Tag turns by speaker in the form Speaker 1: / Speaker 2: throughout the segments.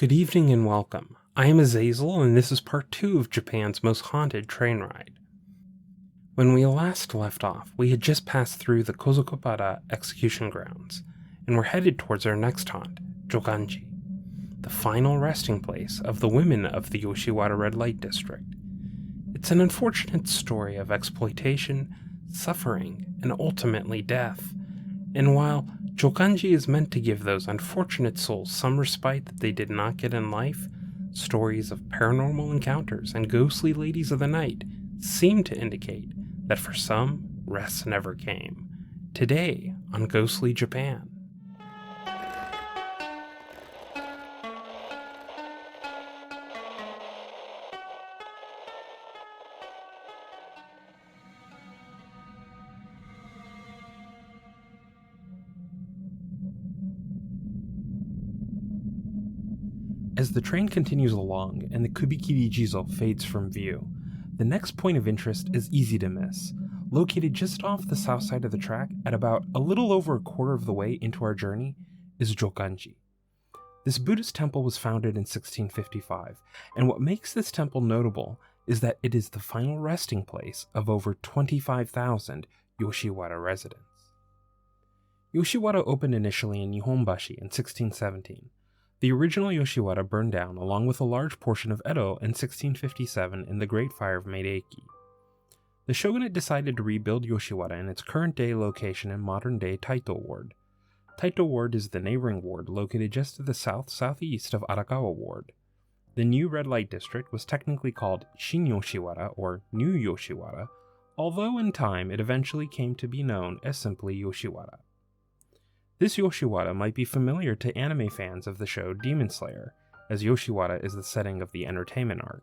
Speaker 1: Good evening and welcome. I am Azazel, and this is part 2 of Japan's most haunted train ride. When we last left off, we had just passed through the Kozukobara execution grounds, and were headed towards our next haunt, Jokanji, the final resting place of the women of the Yoshiwara Red Light District. It's an unfortunate story of exploitation, suffering, and ultimately death, and while Jokanji is meant to give those unfortunate souls some respite that they did not get in life, stories of paranormal encounters and ghostly ladies of the night seem to indicate that for some, rest never came. Today on Ghostly Japan. As the train continues along and the Kubikiri Jizo fades from view, the next point of interest is easy to miss. Located just off the south side of the track at about a little over a quarter of the way into our journey is Jokanji. This Buddhist temple was founded in 1655, and what makes this temple notable is that it is the final resting place of over 25,000 Yoshiwara residents. Yoshiwara opened initially in Nihonbashi in 1617. The original Yoshiwara burned down along with a large portion of Edo in 1657 in the Great Fire of Meideki. The shogunate decided to rebuild Yoshiwara in its current-day location in modern-day Taito Ward. Taito Ward is the neighboring ward located just to the south-southeast of Arakawa Ward. The new red light district was technically called Shin Yoshiwara or New Yoshiwara, although in time it eventually came to be known as simply Yoshiwara. This Yoshiwara might be familiar to anime fans of the show Demon Slayer, as Yoshiwara is the setting of the entertainment arc.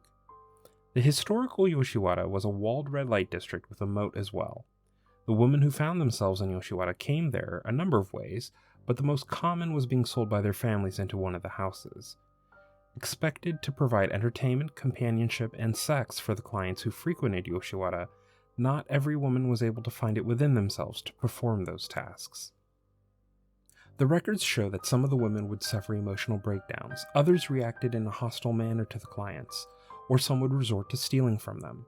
Speaker 1: The historical Yoshiwara was a walled red light district with a moat as well. The women who found themselves in Yoshiwara came there a number of ways, but the most common was being sold by their families into one of the houses. Expected to provide entertainment, companionship, and sex for the clients who frequented Yoshiwara, not every woman was able to find it within themselves to perform those tasks. The records show that some of the women would suffer emotional breakdowns, others reacted in a hostile manner to the clients, or some would resort to stealing from them.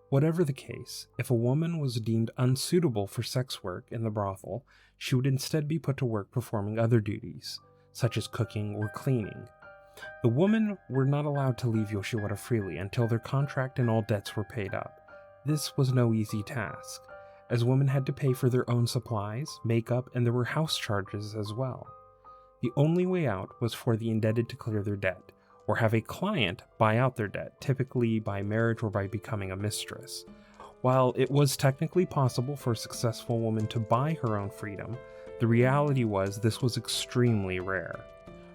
Speaker 1: Whatever the case, if a woman was deemed unsuitable for sex work in the brothel, she would instead be put to work performing other duties, such as cooking or cleaning. The women were not allowed to leave Yoshiwara freely until their contract and all debts were paid up. This was no easy task, as women had to pay for their own supplies, makeup, and there were house charges as well. The only way out was for the indebted to clear their debt, or have a client buy out their debt, typically by marriage or by becoming a mistress. While it was technically possible for a successful woman to buy her own freedom, the reality was this was extremely rare.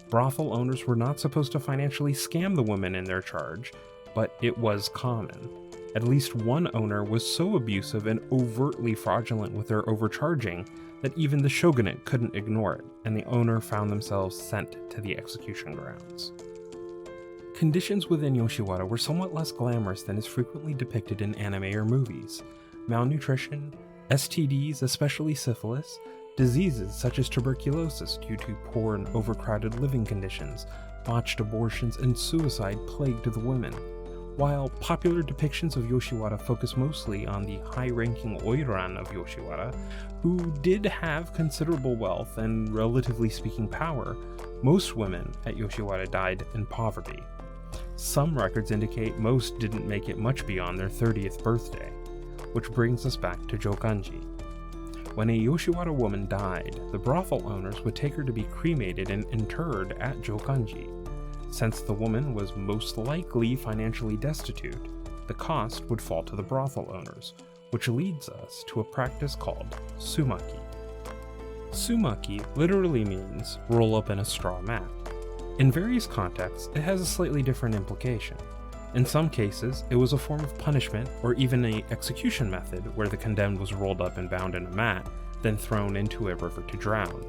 Speaker 1: Brothel owners were not supposed to financially scam the women in their charge, but it was common. At least one owner was so abusive and overtly fraudulent with their overcharging that even the shogunate couldn't ignore it, and the owner found themselves sent to the execution grounds. Conditions within Yoshiwara were somewhat less glamorous than is frequently depicted in anime or movies. Malnutrition, STDs, especially syphilis, diseases such as tuberculosis due to poor and overcrowded living conditions, botched abortions, and suicide plagued the women. While popular depictions of Yoshiwara focus mostly on the high-ranking Oiran of Yoshiwara, who did have considerable wealth and, relatively speaking, power, most women at Yoshiwara died in poverty. Some records indicate most didn't make it much beyond their 30th birthday, which brings us back to Jokanji. When a Yoshiwara woman died, the brothel owners would take her to be cremated and interred at Jokanji. Since the woman was most likely financially destitute, the cost would fall to the brothel owners, which leads us to a practice called sumaki. Sumaki literally means roll up in a straw mat. In various contexts, it has a slightly different implication. In some cases, it was a form of punishment or even an execution method where the condemned was rolled up and bound in a mat, then thrown into a river to drown.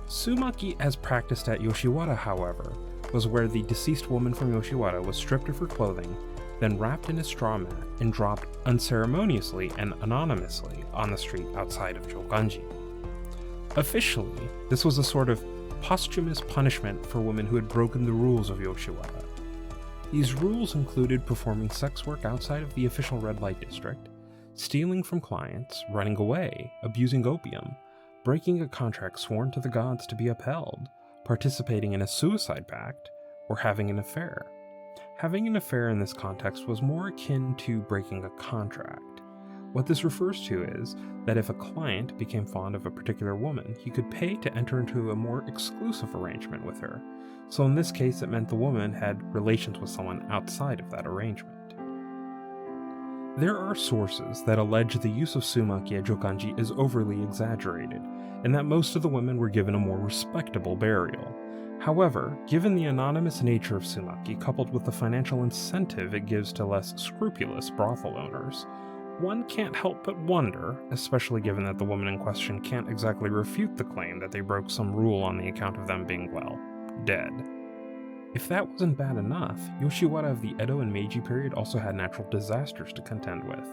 Speaker 1: Sumaki as practiced at Yoshiwara, however, was where the deceased woman from Yoshiwara was stripped of her clothing, then wrapped in a straw mat and dropped unceremoniously and anonymously on the street outside of Jokanji. Officially, this was a sort of posthumous punishment for women who had broken the rules of Yoshiwara. These rules included performing sex work outside of the official red light district, stealing from clients, running away, abusing opium, breaking a contract sworn to the gods to be upheld, participating in a suicide pact, or having an affair. Having an affair in this context was more akin to breaking a contract. What this refers to is that if a client became fond of a particular woman, he could pay to enter into a more exclusive arrangement with her. So in this case, it meant the woman had relations with someone outside of that arrangement. There are sources that allege the use of sumaki at Jokanji is overly exaggerated, and that most of the women were given a more respectable burial. However, given the anonymous nature of sumaki coupled with the financial incentive it gives to less scrupulous brothel owners, one can't help but wonder, especially given that the woman in question can't exactly refute the claim that they broke some rule on the account of them being, well, dead. If that wasn't bad enough, Yoshiwara of the Edo and Meiji period also had natural disasters to contend with.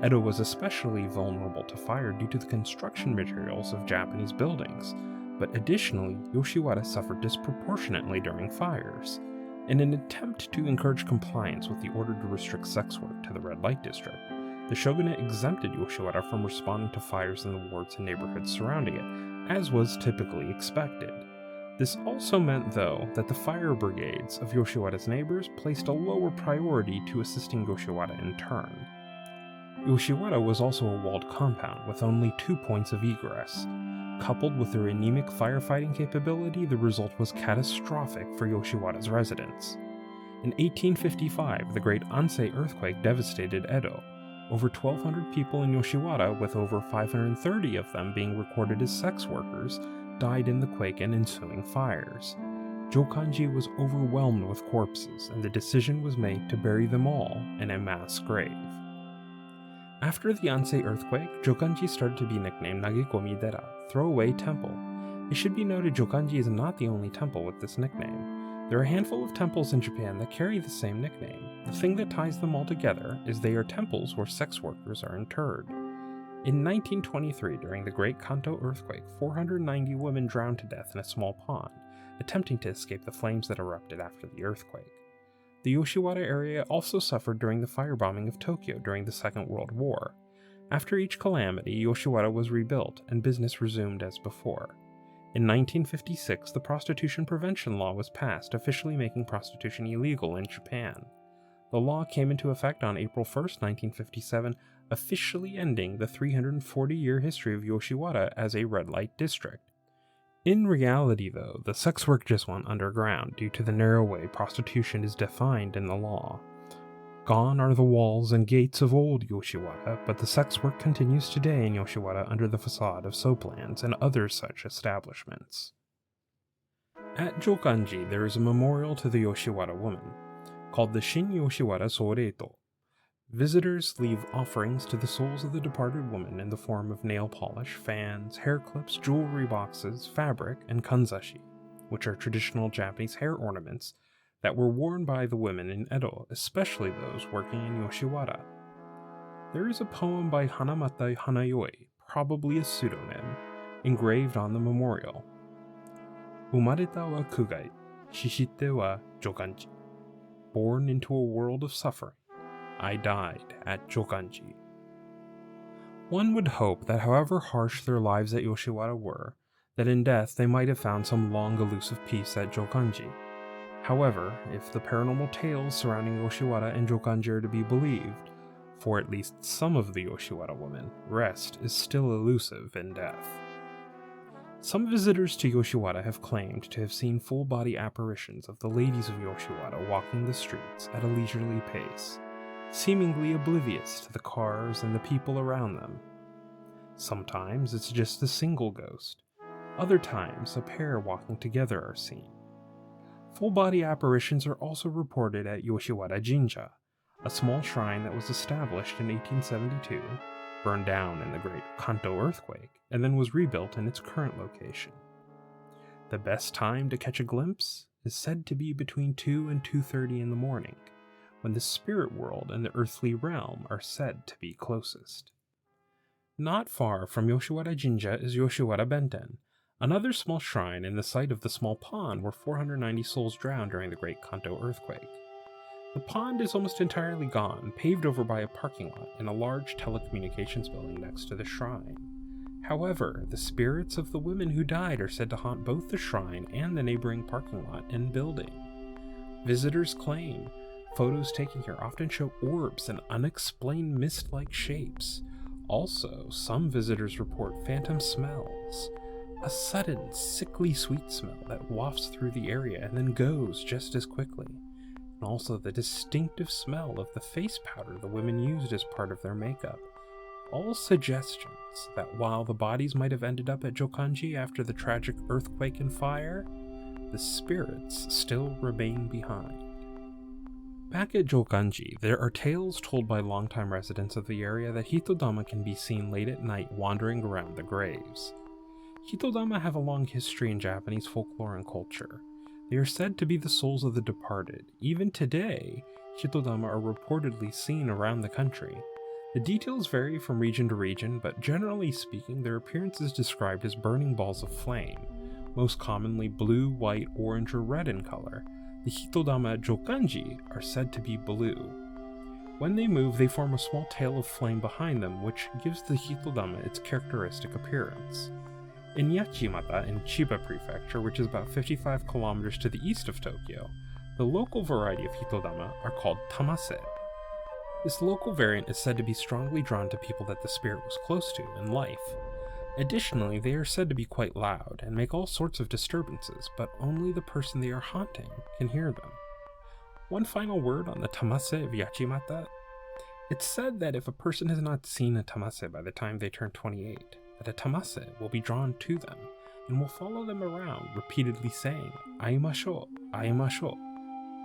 Speaker 1: Edo was especially vulnerable to fire due to the construction materials of Japanese buildings, but additionally, Yoshiwara suffered disproportionately during fires. In an attempt to encourage compliance with the order to restrict sex work to the red light district, the shogunate exempted Yoshiwara from responding to fires in the wards and neighborhoods surrounding it, as was typically expected. This also meant, though, that the fire brigades of Yoshiwara's neighbors placed a lower priority to assisting Yoshiwara in turn. Yoshiwara was also a walled compound with only 2 points of egress. Coupled with their anemic firefighting capability, the result was catastrophic for Yoshiwara's residents. In 1855, the Great Ansei earthquake devastated Edo. Over 1,200 people in Yoshiwara, with over 530 of them being recorded as sex workers, died in the quake and ensuing fires. Jokanji was overwhelmed with corpses, and the decision was made to bury them all in a mass grave. After the Ansei earthquake, Jokanji started to be nicknamed Nagekomi Dera, Throwaway Temple. It should be noted Jokanji is not the only temple with this nickname. There are a handful of temples in Japan that carry the same nickname. The thing that ties them all together is they are temples where sex workers are interred. In 1923, during the Great Kanto earthquake, 490 women drowned to death in a small pond, attempting to escape the flames that erupted after the earthquake. The Yoshiwara area also suffered during the firebombing of Tokyo during the Second World War. After each calamity, Yoshiwara was rebuilt and business resumed as before. In 1956, the prostitution prevention law was passed, officially making prostitution illegal in Japan. The law came into effect on April 1, 1957, officially ending the 340-year history of Yoshiwara as a red light district. In reality, though, the sex work just went underground due to the narrow way prostitution is defined in the law. Gone are the walls and gates of old Yoshiwara, but the sex work continues today in Yoshiwara under the facade of soaplands and other such establishments. At Jokanji, there is a memorial to the Yoshiwara woman, called the Shin Yoshiwara Soreito. Visitors leave offerings to the souls of the departed woman in the form of nail polish, fans, hair clips, jewelry boxes, fabric, and kanzashi, which are traditional Japanese hair ornaments that were worn by the women in Edo, especially those working in Yoshiwara. There is a poem by Hanamata Hanayoi, probably a pseudonym, engraved on the memorial. Umareta wa kugai, shishite wa Jokanji. Born into a world of suffering, I died at Jokanji. One would hope that however harsh their lives at Yoshiwara were, that in death they might have found some long elusive peace at Jokanji. However, if the paranormal tales surrounding Yoshiwara and Jokanji are to be believed, for at least some of the Yoshiwara women, rest is still elusive in death. Some visitors to Yoshiwara have claimed to have seen full-body apparitions of the ladies of Yoshiwara walking the streets at a leisurely pace, seemingly oblivious to the cars and the people around them. Sometimes it's just a single ghost. Other times, a pair walking together are seen. Full-body apparitions are also reported at Yoshiwara Jinja, a small shrine that was established in 1872, burned down in the Great Kanto earthquake, and then was rebuilt in its current location. The best time to catch a glimpse is said to be between 2 and 2:30 in the morning, when the spirit world and the earthly realm are said to be closest. Not far from Yoshiwara Jinja is Yoshiwara Benten, Another small shrine in the site of the small pond where 490 souls drowned during the Great Kanto earthquake. The pond is almost entirely gone, paved over by a parking lot and a large telecommunications building next to the shrine. However, the spirits of the women who died are said to haunt both the shrine and the neighboring parking lot and building. Visitors claim photos taken here often show orbs and unexplained mist-like shapes. Also, some visitors report phantom smells, a sudden, sickly sweet smell that wafts through the area and then goes just as quickly, and also the distinctive smell of the face powder the women used as part of their makeup. All suggestions that while the bodies might have ended up at Jokanji after the tragic earthquake and fire, the spirits still remain behind. Back at Jokanji, there are tales told by longtime residents of the area that hitodama can be seen late at night wandering around the graves. Hitodama have a long history in Japanese folklore and culture. They are said to be the souls of the departed. Even today, hitodama are reportedly seen around the country. The details vary from region to region, but generally speaking, their appearance is described as burning balls of flame, most commonly blue, white, orange, or red in color. The hitodama at Jokanji are said to be blue. When they move, they form a small tail of flame behind them, which gives the hitodama its characteristic appearance. In Yoshiwara in Chiba Prefecture, which is about 55 kilometers to the east of Tokyo, the local variety of hitodama are called tamase. This local variant is said to be strongly drawn to people that the spirit was close to in life. Additionally, they are said to be quite loud and make all sorts of disturbances, but only the person they are haunting can hear them. One final word on the tamase of Yoshiwara. It's said that if a person has not seen a tamase by the time they turn 28, that a tamase will be drawn to them and will follow them around, repeatedly saying, "Aimashou, aimashou,"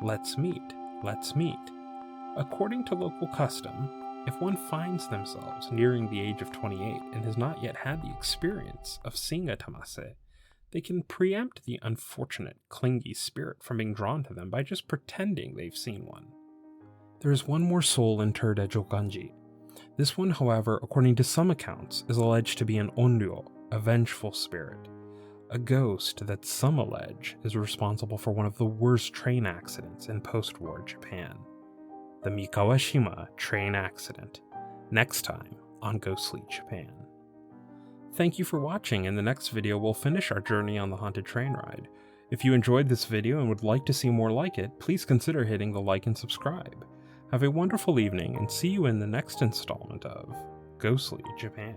Speaker 1: let's meet, let's meet. According to local custom, if one finds themselves nearing the age of 28 and has not yet had the experience of seeing a tamase, they can preempt the unfortunate, clingy spirit from being drawn to them by just pretending they've seen one. There is one more soul interred at Jokanji. This one, however, according to some accounts, is alleged to be an onryo, a vengeful spirit, a ghost that some allege is responsible for one of the worst train accidents in post-war Japan. The Mikawashima train accident, next time on Ghostly Japan. Thank you for watching. In the next video, we'll finish our journey on the haunted train ride. If you enjoyed this video and would like to see more like it, please consider hitting the like and subscribe. Have a wonderful evening and see you in the next installment of Ghostly Japan.